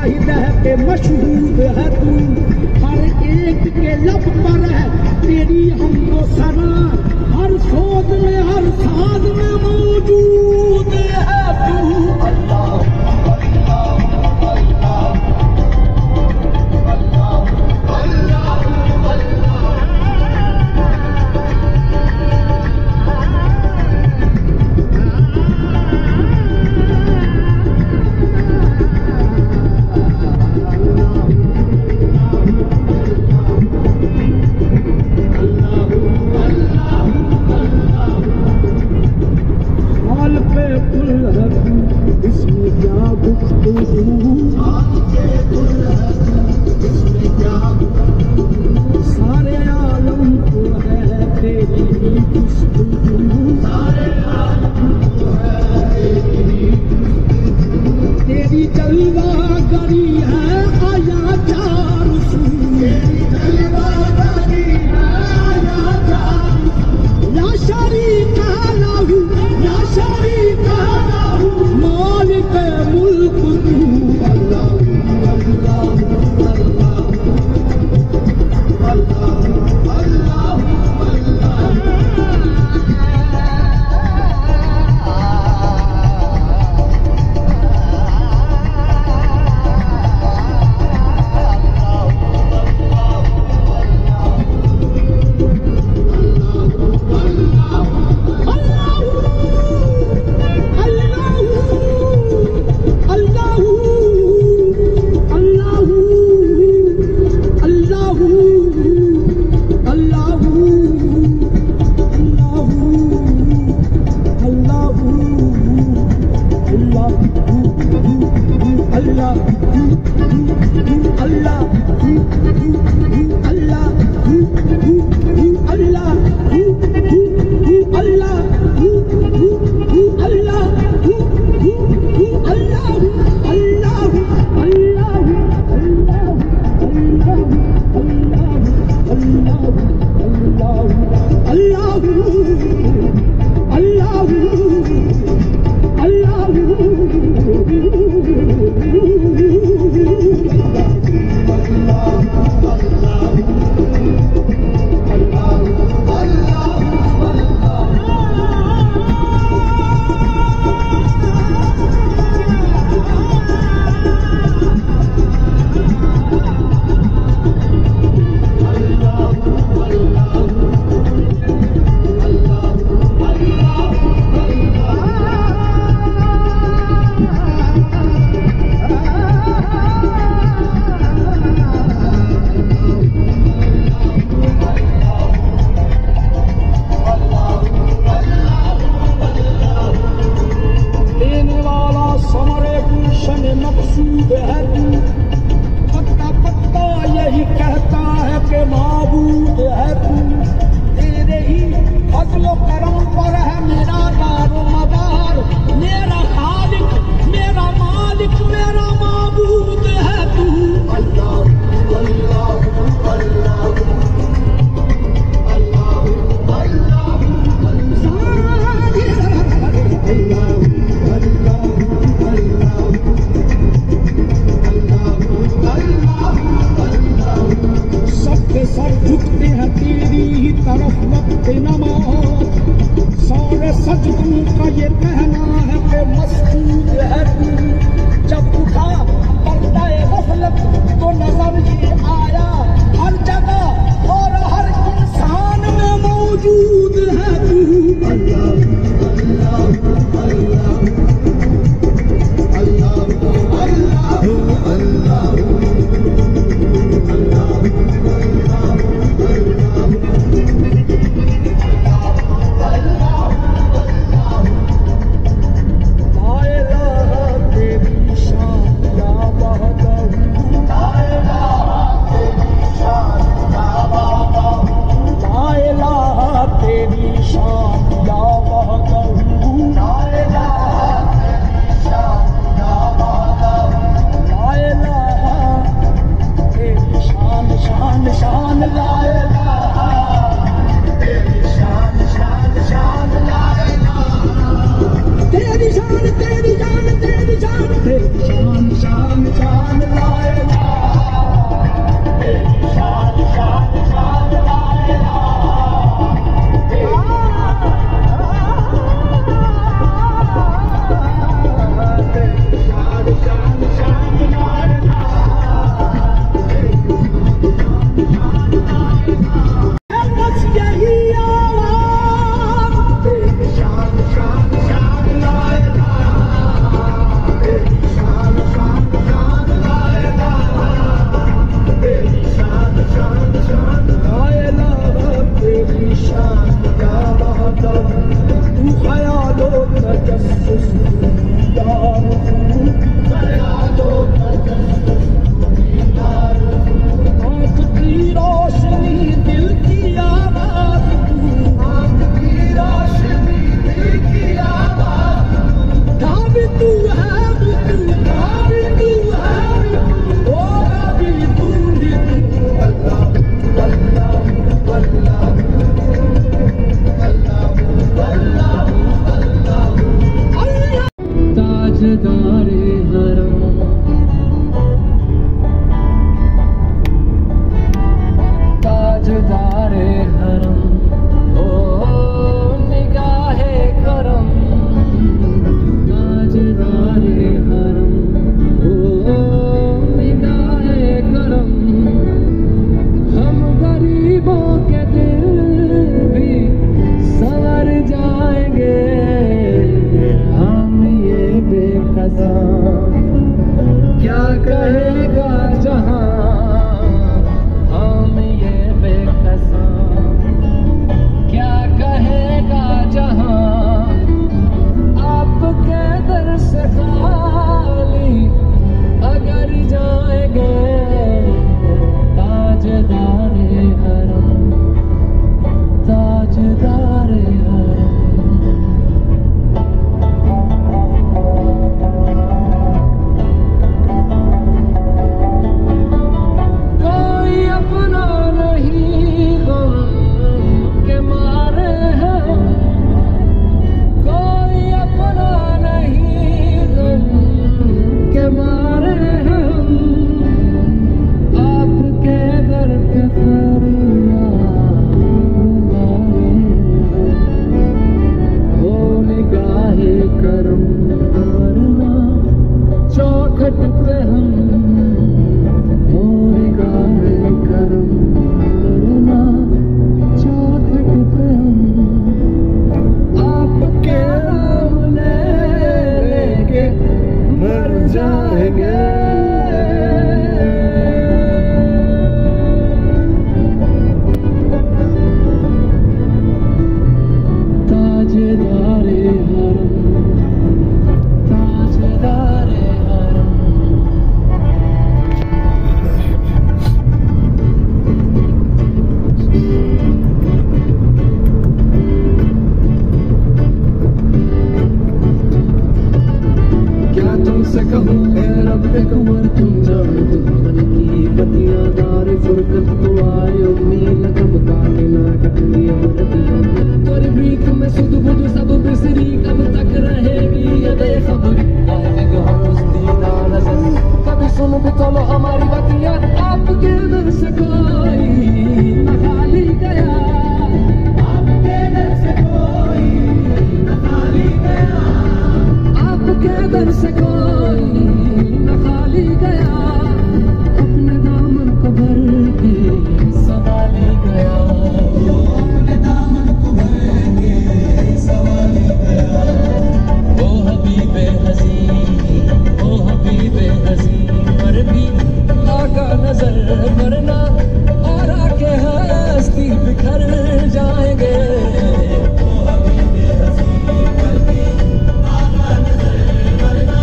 वाहिद है के मशहूर है तू, हर एक के लब पर है तेरी हमको सना, हर सोच में हर साज में मौजूद है तू। अल्लाह हरम, वरना चौखट पे हम हो निगाहे करम, वरना चौखट पे हम आपके सामने लेके मर जाएंगे। ताजदारे हरम, ताजदारे हरम, क्या तुमसे कहूँ ए रब्बे कुंवर, तुम जानो दुश्मन की बतियाँ, दार फुरकत को आए उम्मीद कब काटे ना कटती अमरतियाँ, तोरी बीत में सुध बुध सब बिसरी, कब तक रहेगी ये बेखबरी, आएगा हम दीना नजर, कभी सुन भी तो लो हमारी बतियाँ, आपके दर से कोई न खाली गया, आपके दर से कोई न खाली गया, आपके दर से कोई न खाली गया, अपने दामन को भर के संभाली गया, अपने दामन को भर के संभाली गया। ओ हबीबे हज़ी, ओ हबीबे हज़ी, पर भी आका नजर वरना और आके हस्ती बिखर जाएंगे। ओ हबीबे हज़ी, पर भी आका नजर वरना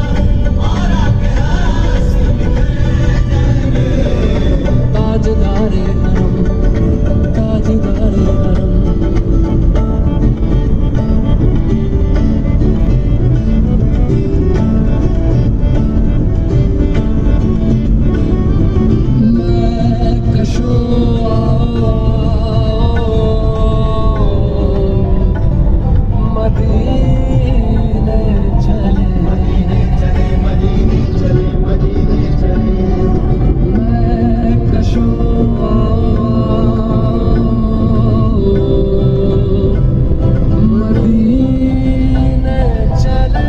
और आके हस्ती बिखर जाएंगे। ताजदारे हरम, ताजदारे हरम, मैं कशो मदीने चले, मदीने चले, मदीने चले, मदीने चले, मैं कशो मदीने चले,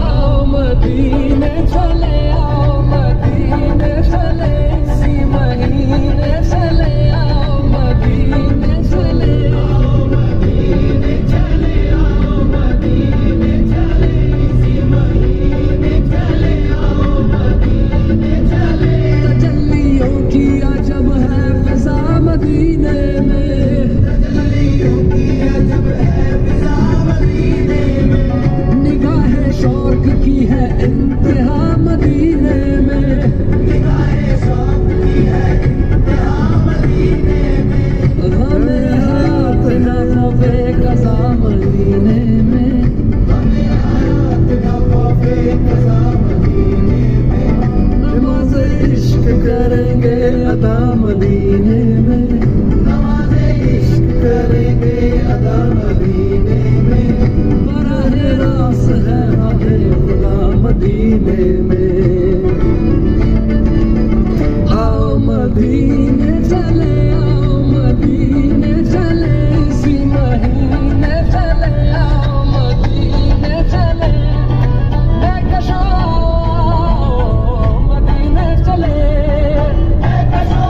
आओ मदीने चले, आओ मदीने चले, इसी महीने चले, आओ मदीने चले, आओ मदीने चले, आओ मदीने चले, इसी महीने चले, आओ मदीने चले। तजल्लियों की अजब है फिजा मदीने में, तजल्लियों की अजब है फिजा मदीने में, निगाहे शौक की है इंतहा मदीने में, निगाहे शौक की है इंतहा मदीने में, गमे हाथ न खफे कज़ा मदीने में, गमे हाथ न खफे कज़ा मदीने में, नमाज़ इश्क करेंगे अदा मदीने में, नमाज़ इश्क करेंगे अदा मदीने में, बराहे रास है राहे खुदा मदीने में। आओ मदीने चले, आओ मदीने चले, इसी महीने चले, आओ मदीने चले, बेकशो मदीने चले, बेकशो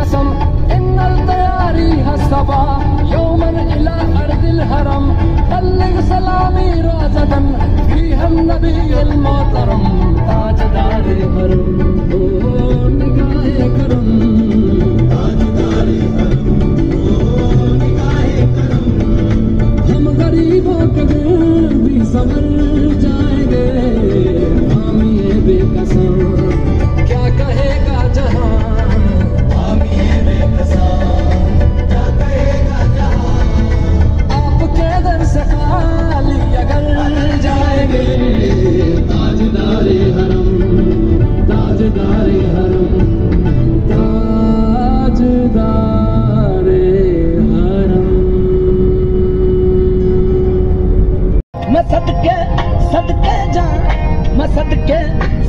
बेकसम इन्नल तयारी हसबा यौमन इला अर्दिल हरम बल्लिग सलामी राज़दन फीहन नबील मोहतरम ताजदारे हरम ओ निगाहे करम ताजदारे हरम ओ निगाहे करम हम गरीबों के दिल भी संवर जाएंगे हामिए बेकसम क्या कहेगा जहां हामिए बेकसम क्या कहेगा जहां आपके दर से खाली अगर जाएंगे ताजदारे हरम ताजदारे हरम ताजदारे हरम मैं सदके सदके जा मैं सदके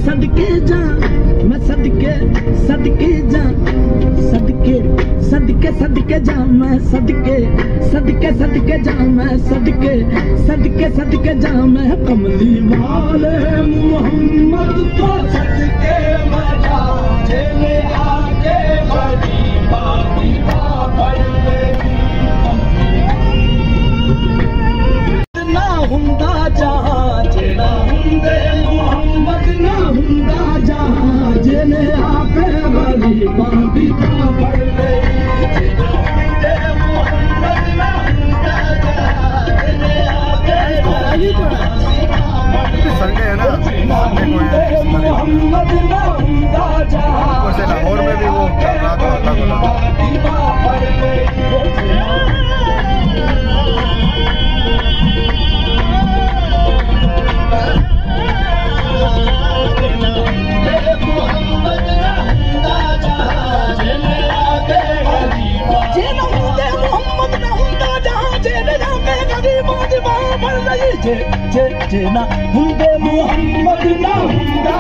सदके जा मैं सदके सदके जा सदके सदके सदके जा मैं सदके सदके सदके जा मैं सदके सदके सदके जा मैं कमली वाले मोहम्मद को सदके मैं जा जेने आके बड़ी बाती पढ़ ना हुंदा जहां जेना हुंदे मोहम्मद ना हुंदा जहां जेने आके बड़ी बाती पढ़ ले जेना हुंदे मोहम्मद ना हुंदा जहां जेने आके बड़ी बाती संडे है ना, संडे को है मोहम्मद ना हुंदा जहां वैसे लाहौर में भी वो रात को अल्लाह जेना हुंदे मोहम्मद ना हुंदा